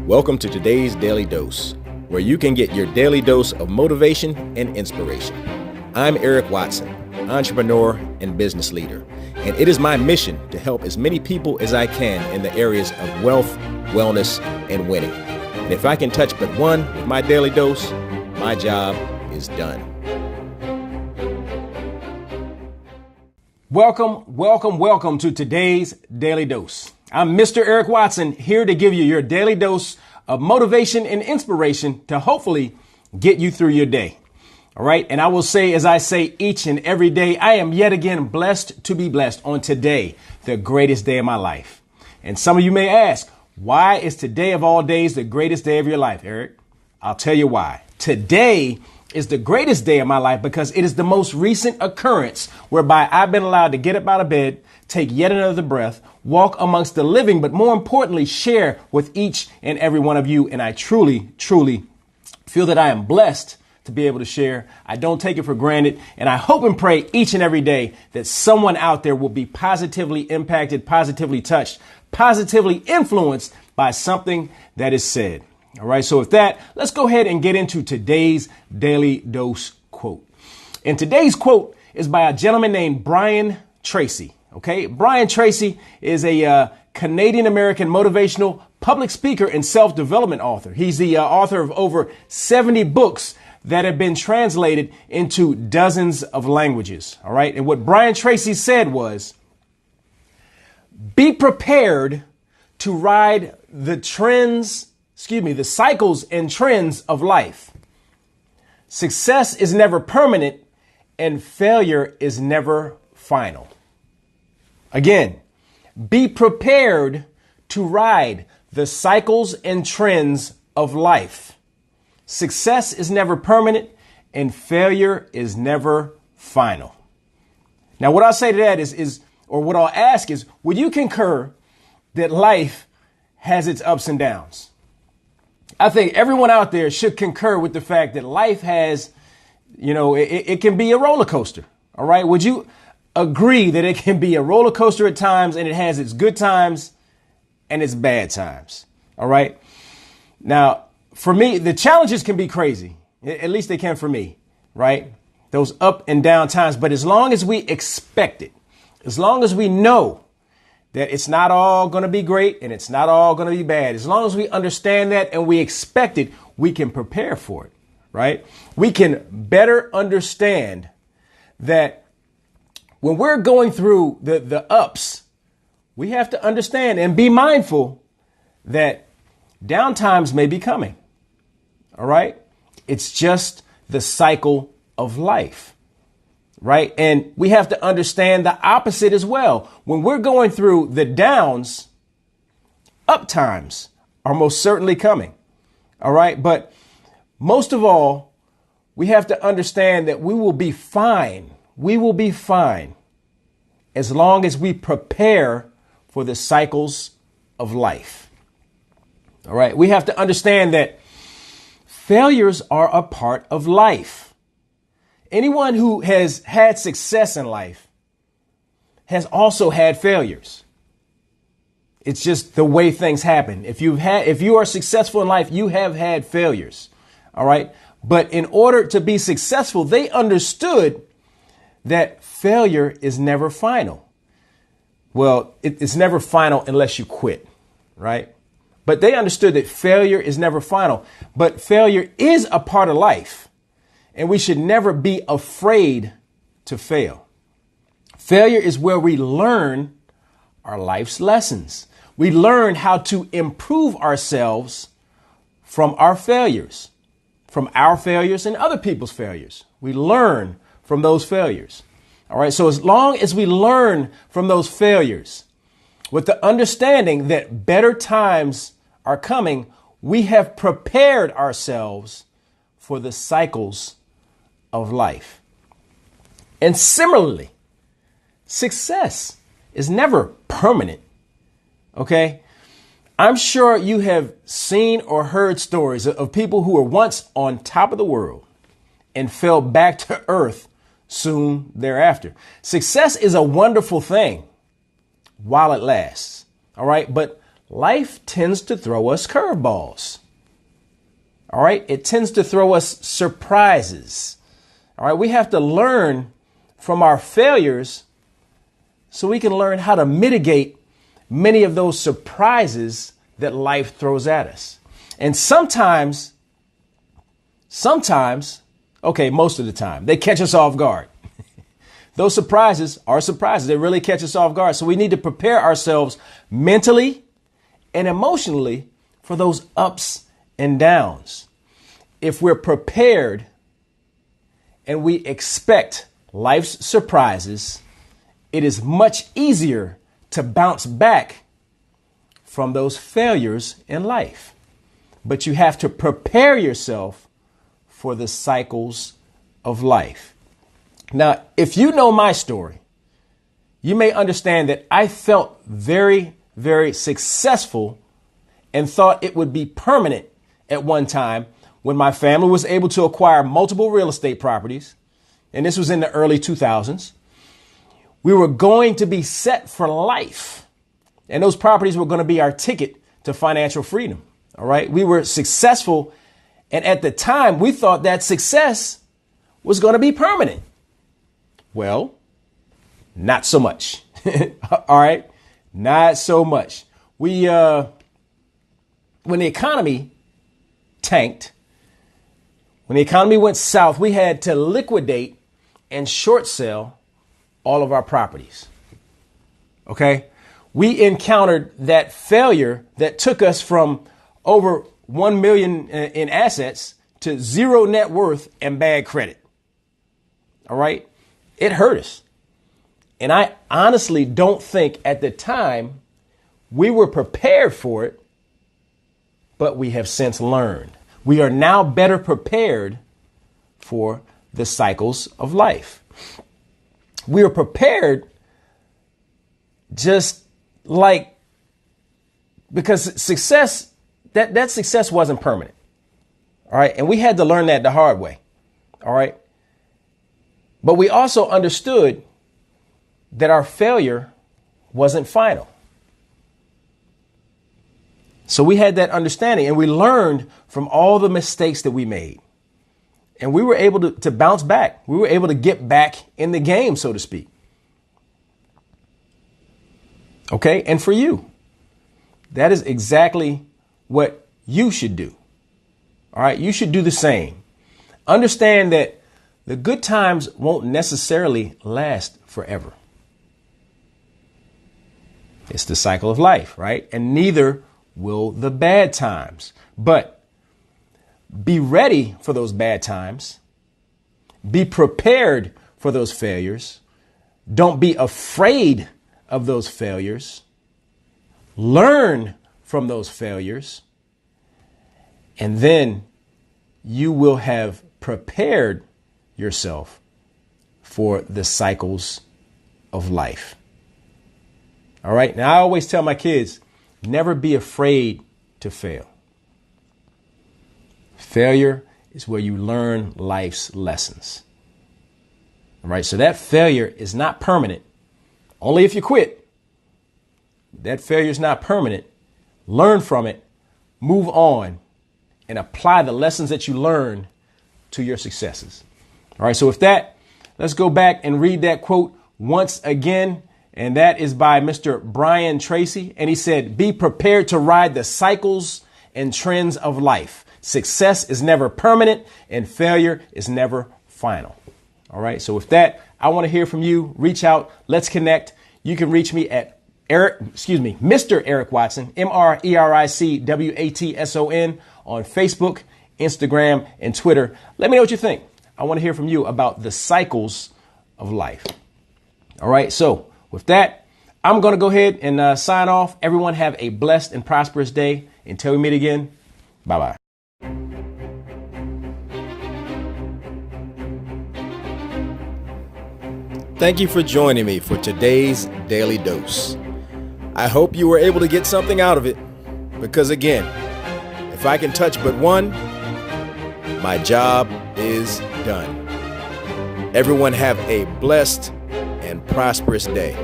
Welcome to today's Daily Dose, where you can get your daily dose of motivation and inspiration. I'm Eric Watson, entrepreneur and business leader, and it is my mission to help as many people as I can in the areas of wealth, wellness, and winning. And if I can touch but one with my daily dose, my job is done. Welcome to today's Daily Dose. I'm Mr. Eric Watson, here to give you your daily dose of motivation and inspiration to hopefully get you through your day. All right. And I will say, as I say each and every day, I am yet again blessed to be blessed on today, the greatest day of my life. And some of you may ask, why is today of all days the greatest day of your life, Eric? I'll tell you why. Today is the greatest day of my life because it is the most recent occurrence whereby I've been allowed to get up out of bed, take yet another breath, walk amongst the living, but more importantly, share with each and every one of you. And I truly feel that I am blessed to be able to share. I don't take it for granted. And I hope and pray each and every day that someone out there will be positively impacted, positively touched, positively influenced by something that is said. All right. So with that, let's go ahead and get into today's Daily Dose quote. And today's quote is by a gentleman named Brian Tracy. OK, Brian Tracy is a Canadian-American motivational public speaker and self-development author. He's the author of over 70 books that have been translated into dozens of languages. All right. And what Brian Tracy said was, be prepared to ride the cycles and trends of life. Success is never permanent and failure is never final. Again, be prepared to ride the cycles and trends of life. Success is never permanent and failure is never final. Now, what I'll say to that is what I'll ask is, would you concur that life has its ups and downs? I think everyone out there should concur with the fact that life has, it can be a roller coaster. All right. Would you agree that it can be a roller coaster at times and it has its good times and its bad times? All right. Now, for me, the challenges can be crazy. At least they can for me. Right. Those up and down times. But as long as we expect it, as long as we know that it's not all going to be great and it's not all going to be bad, as long as we understand that and we expect it, we can prepare for it. Right. We can better understand that when we're going through the ups, we have to understand and be mindful that down times may be coming. All right. It's just the cycle of life. Right. And we have to understand the opposite as well. When we're going through the downs, up times are most certainly coming. All right. But most of all, we have to understand that we will be fine. We will be fine as long as we prepare for the cycles of life. All right. We have to understand that failures are a part of life. Anyone who has had success in life has also had failures. It's just the way things happen. If you are successful in life, you have had failures. All right. But in order to be successful, they understood that failure is never final. Well, it's never final unless you quit, right? But they understood that failure is never final, but failure is a part of life, and we should never be afraid to fail. Failure is where we learn our life's lessons. We learn how to improve ourselves from our failures and other people's failures. We learn from those failures. All right. So as long as we learn from those failures with the understanding that better times are coming, we have prepared ourselves for the cycles of life. And similarly, success is never permanent. OK, I'm sure you have seen or heard stories of people who were once on top of the world and fell back to earth soon thereafter. Success is a wonderful thing while it lasts. All right. But life tends to throw us curveballs. All right. It tends to throw us surprises. All right. We have to learn from our failures so we can learn how to mitigate many of those surprises that life throws at us. And sometimes, okay, most of the time, they catch us off guard. Those surprises are surprises. They really catch us off guard. So we need to prepare ourselves mentally and emotionally for those ups and downs. If we're prepared and we expect life's surprises, it is much easier to bounce back from those failures in life. But you have to prepare yourself for the cycles of life. Now, if you know my story, you may understand that I felt very, very successful and thought it would be permanent at one time when my family was able to acquire multiple real estate properties. And this was in the early 2000s. We were going to be set for life. And those properties were going to be our ticket to financial freedom. All right. We were successful. And at the time, we thought that success was going to be permanent. Well, not so much. All right. Not so much. When the economy tanked, when the economy went south, we had to liquidate and short sell all of our properties. Okay. We encountered that failure that took us from over 1 million in assets to zero net worth and bad credit. All right. It hurt us. And I honestly don't think at the time we were prepared for it, but we have since learned. We are now better prepared for the cycles of life. We are prepared just like, because success, that success wasn't permanent. All right. And we had to learn that the hard way. All right. But we also understood that our failure wasn't final. So we had that understanding and we learned from all the mistakes that we made. And we were able to bounce back. We were able to get back in the game, so to speak. Okay. And for you, that is exactly what you should do. All right. You should do the same. Understand that the good times won't necessarily last forever. It's the cycle of life, right? And neither will the bad times. But be ready for those bad times. Be prepared for those failures. Don't be afraid of those failures. Learn from those failures. And then you will have prepared yourself for the cycles of life. All right. Now, I always tell my kids, never be afraid to fail. Failure is where you learn life's lessons. All right. So that failure is not permanent. Only if you quit. That failure is not permanent. Learn from it, move on, and apply the lessons that you learn to your successes. All right. So with that, let's go back and read that quote once again. And that is by Mr. Brian Tracy. And he said, be prepared to ride the cycles and trends of life. Success is never permanent and failure is never final. All right. So with that, I want to hear from you. Reach out. Let's connect. You can reach me at Mr. Eric Watson, MrEricWatson on Facebook, Instagram, and Twitter. Let me know what you think. I want to hear from you about the cycles of life. All right. So with that, I'm going to go ahead and sign off. Everyone have a blessed and prosperous day. Until we meet again. Bye-bye. Thank you for joining me for today's Daily Dose. I hope you were able to get something out of it because, again, if I can touch but one, my job is done. Everyone have a blessed and prosperous day.